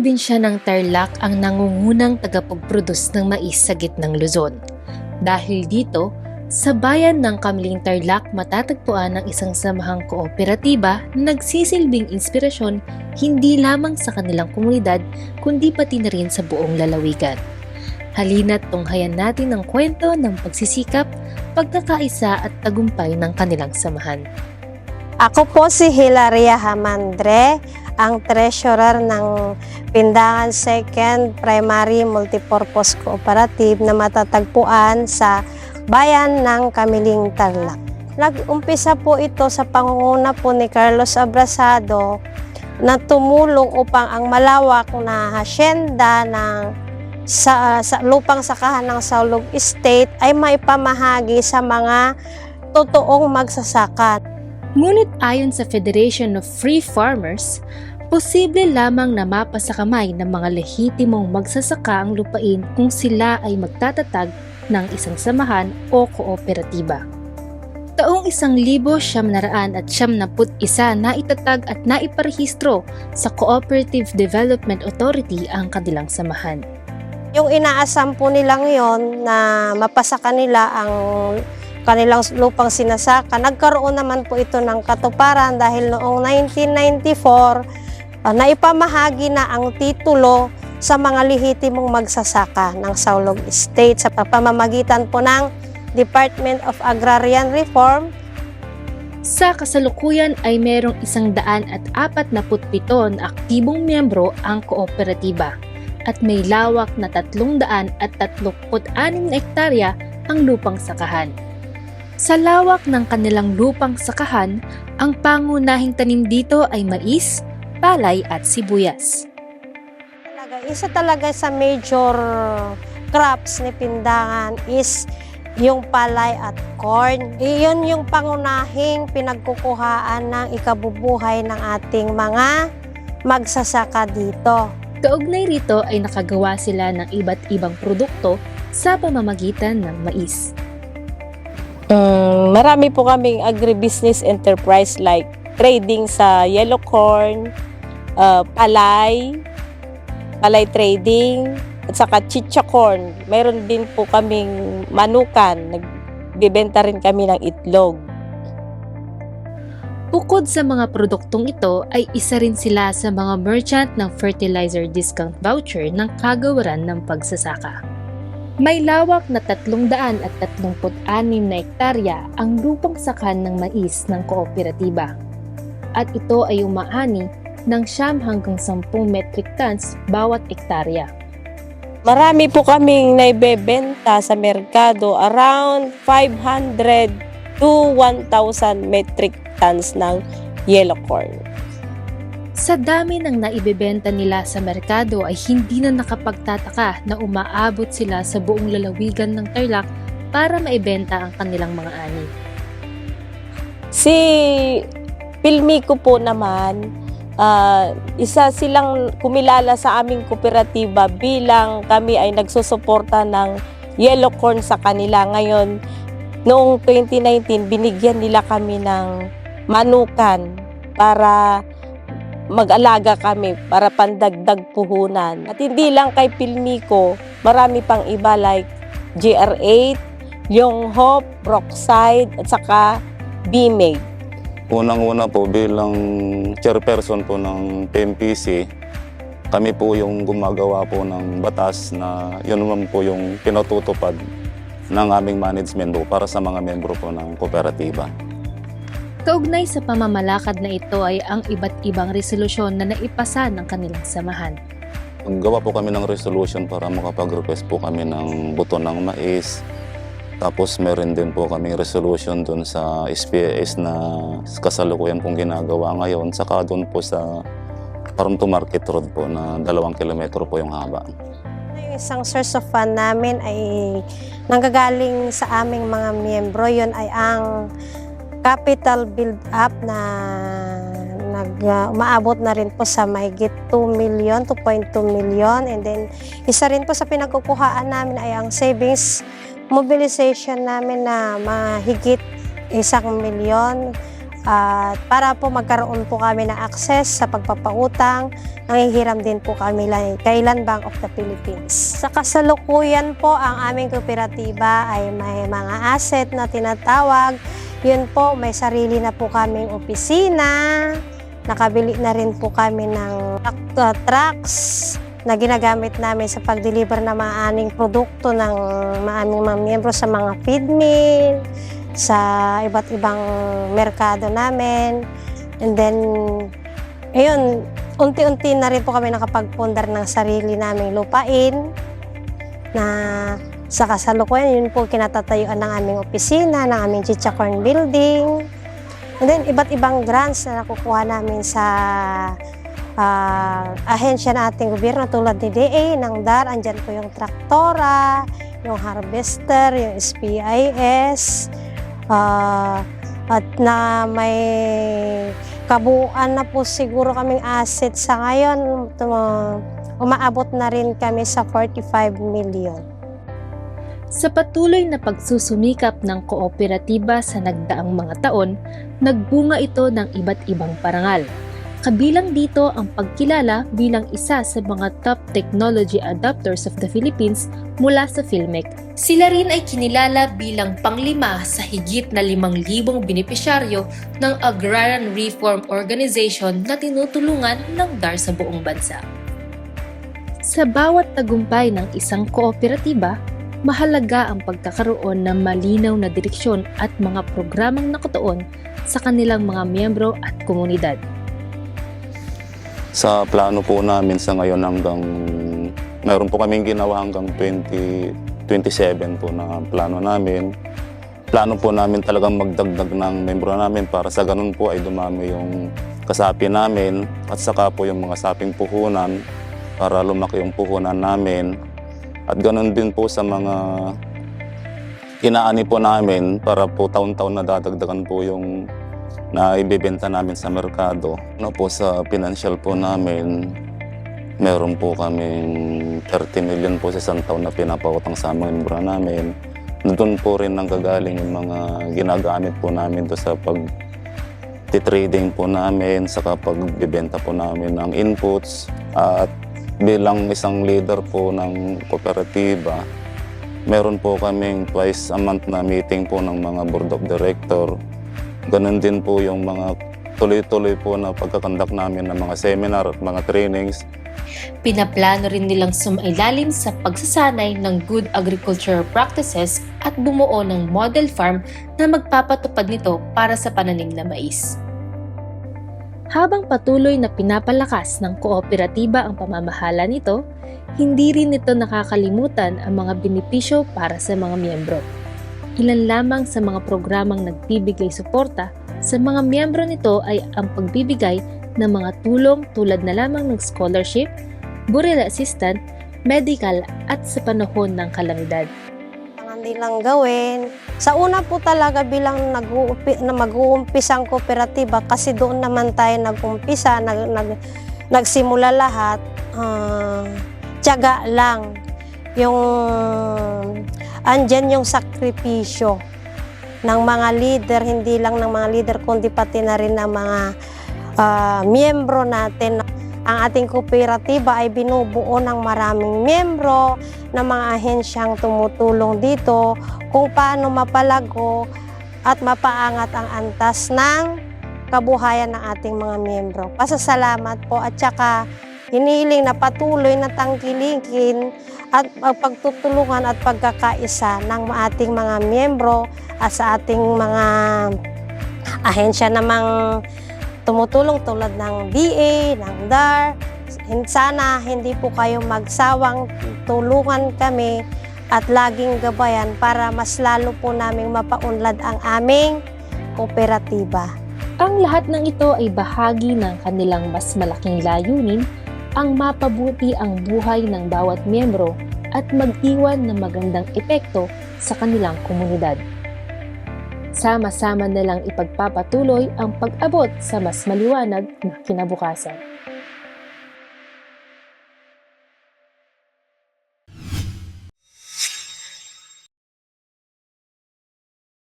probinsya ng Tarlac ang nangungunang tagapagproduce ng mais sa gitnang Luzon. Dahil dito, sa bayan ng Kamling Tarlac matatagpuan ang isang samahang kooperatiba na nagsisilbing inspirasyon hindi lamang sa kanilang komunidad kundi pati na rin sa buong lalawigan. Halina't tunghayan natin ang kwento ng pagsisikap, pagkakaisa at tagumpay ng kanilang samahan. Ako po si Hilaria Hamandre, ang treasurer ng Pindangan 2nd Primary Multipurpose Cooperative na matatagpuan sa bayan ng Kamling Tarlac. Nag-umpisa po ito sa pangunguna po ni Carlos Abrasado na tumulong upang ang malawak na hasyenda sa lupang sakahan ng Saulog Estate ay maipamahagi sa mga totoong magsasaka. Ngunit ayon sa Federation of Free Farmers, posible lamang na mapasa kamay ng mga lehitimong magsasaka ang lupain kung sila ay magtatatag ng isang samahan o kooperatiba. Taong 1971 na itatag at naiparehistro sa Cooperative Development Authority ang kanilang samahan. Yung inaasam po nila ngayon na mapasa kanila ang kanilang lupang sinasaka, nagkaroon naman po ito ng katuparan dahil noong 1994, naipamahagi na ang titulo sa mga lehitimong magsasaka ng Saulog Estate sa pamamagitan po ng Department of Agrarian Reform. Sa kasalukuyan ay merong 147 na aktibong miyembro ang kooperatiba at may lawak na 336 na hektarya ang lupang sakahan. Sa lawak ng kanilang lupang sakahan, ang pangunahing tanim dito ay mais, palay at sibuyas. Isa talaga sa major crops ni Pindangan is yung palay at corn. Iyon yung pangunahing pinagkukuhaan ng ikabubuhay ng ating mga magsasaka dito. Kaugnay rito ay nakagawa sila ng iba't ibang produkto sa pamamagitan ng mais. Marami po kaming agribusiness enterprise like trading sa yellow corn, palay trading, at saka chicha corn. Meron din po kaming manukan, nagbibenta rin kami ng itlog. Bukod sa mga produktong ito ay isa rin sila sa mga merchant ng fertilizer discount voucher ng Kagawaran ng Pagsasaka. May lawak na 336 na hektarya ang lupang sakan ng mais ng kooperatiba. At ito ay umaani ng 9 hanggang 10 metric tons bawat hektarya. Marami po kaming naibebenta sa merkado, around 500 to 1,000 metric tons ng yellow corn. Sa dami ng naibebenta nila sa merkado ay hindi na nakapagtataka na umaabot sila sa buong lalawigan ng Tarlac para maibenta ang kanilang mga ani. Si Pilmico po naman, isa silang kumilala sa aming kooperatiba bilang kami ay nagsusuporta ng yellow corn sa kanila. Ngayon, noong 2019, binigyan nila kami ng manukan para mag-alaga kami para pandagdag puhunan. At hindi lang kay Pilmico, marami pang iba like GR8, Yonghop, Brookside, at saka BMAG. Unang-una po bilang chairperson po ng PMPC, kami po yung gumagawa po ng batas na yun naman po yung pinatutupad ng aming management po para sa mga membro po ng kooperatiba. Kaugnay sa pamamalakad na ito ay ang iba't ibang resolusyon na naipasa ng kanilang samahan. Gawa po kami ng resolution para makapag-request po kami ng buto ng mais. Tapos meron din po kami resolution dun sa SPAS na kasalukuyan pong ginagawa ngayon. Saka dun po sa Farm to Market Road po na 2 kilometro po yung haba. Yung isang source of fund namin ay nanggagaling sa aming mga miyembro. Yun ay ang capital build-up na umaabot na rin po sa mahigit 2 million, 2.2 million. And then, isa rin po sa pinagkukuhaan namin ay ang savings mobilization namin na mahigit 1 milyon. At para po magkaroon po kami ng access sa pagpapautang, nanghihiram din po kami kay Land Bank of the Philippines. Sa kasalukuyan po, ang aming kooperatiba ay may mga asset na tinatawag. Yun po, may sarili na po kaming opisina. Nakabili na rin po kami ng trucks na ginagamit namin sa pag-deliver ng mga aning produkto ng aming mga miyembro sa mga feed mill, sa iba't ibang merkado namin. And then, ayun, unti-unti na rin po kami nakapagpundar ng sarili naming lupain na sa kasalukuyan, yun po kinatatayuan ng aming opisina, ng aming Chicha Corn Building. And then, iba't ibang grants na nakukuha namin sa ahensya ng ating gobyerno tulad ni DA, ng DAR, andyan po yung traktora, yung harvester, yung SPIS, at na may kabuuan na po siguro kaming asset sa ngayon, umaabot na rin kami sa 45 million. Sa patuloy na pagsusumikap ng kooperatiba sa nagdaang mga taon, nagbunga ito ng iba't ibang parangal. Kabilang dito ang pagkilala bilang isa sa mga top technology adopters of the Philippines mula sa PhilMec. Sila rin ay kinilala bilang panglima sa higit na 5,000 benepisyaryo ng Agrarian Reform Organization na tinutulungan ng DAR sa buong bansa. Sa bawat tagumpay ng isang kooperatiba, mahalaga ang pagkakaroon ng malinaw na direksyon at mga programang nakatuon sa kanilang mga miyembro at komunidad. Sa plano po namin sa ngayon meron po kaming ginawa hanggang 2027 po na plano namin. Plano po namin talagang magdagdag ng membro namin para sa ganun po ay dumami yung kasapi namin at saka po yung mga saping puhunan para lumaki yung puhunan namin. At ganun din po sa mga inaani po namin para po taon-taon na dadagdagan po yung na ibebenta namin sa merkado. Po sa financial po namin, meron po kaming 30 million po sa isang taon na pinapautang sa mga membro namin. Doon po rin nanggagaling yung mga ginagamit po namin do sa pag-trading po namin, sa pagbibenta po namin ng inputs. At bilang isang leader po ng kooperatiba, meron po kaming twice a month na meeting po ng mga board of director. Ganun din po yung mga tuloy-tuloy po na pagkakandak namin ng mga seminar at mga trainings. Pinaplano rin nilang sumailalim sa pagsasanay ng good agricultural practices at bumuo ng model farm na magpapatupad nito para sa pananim na mais. Habang patuloy na pinapalakas ng kooperatiba ang pamamahala nito, hindi rin nito nakakalimutan ang mga benepisyo para sa mga miyembro. Ilan lamang sa mga programang nagbibigay suporta sa mga miyembro nito ay ang pagbibigay ng mga tulong tulad na lamang ng scholarship, burial assistant, medical at sa panahon ng kalamidad. Ang nilang gawin, sa una po talaga bilang mag-uumpisang kooperatiba kasi doon naman tayo nag-umpisa, nagsimula lahat, tiyaga lang. Yung andyan yung sakripisyo ng mga leader, hindi lang ng mga leader kundi pati na rin ng mga miyembro natin. Ang ating kooperatiba ay binubuo ng maraming miyembro, ng mga ahensyang tumutulong dito kung paano mapalago at mapaangat ang antas ng kabuhayan ng ating mga miyembro. Pasasalamat po at saka hinihiling na patuloy na tangkilikin at pagtutulungan at pagkakaisa ng ating mga miyembro at sa ating mga ahensya namang tumutulong tulad ng DA, ng DAR. Sana hindi po kayo magsawang tulungan kami at laging gabayan para mas lalo po naming mapaunlad ang aming kooperatiba. Ang lahat ng ito ay bahagi ng kanilang mas malaking layunin, ang mapabuti ang buhay ng bawat miyembro at mag-iwan ng magandang epekto sa kanilang komunidad. Sama-sama nilang ipagpapatuloy ang pag-abot sa mas maliwanag na kinabukasan.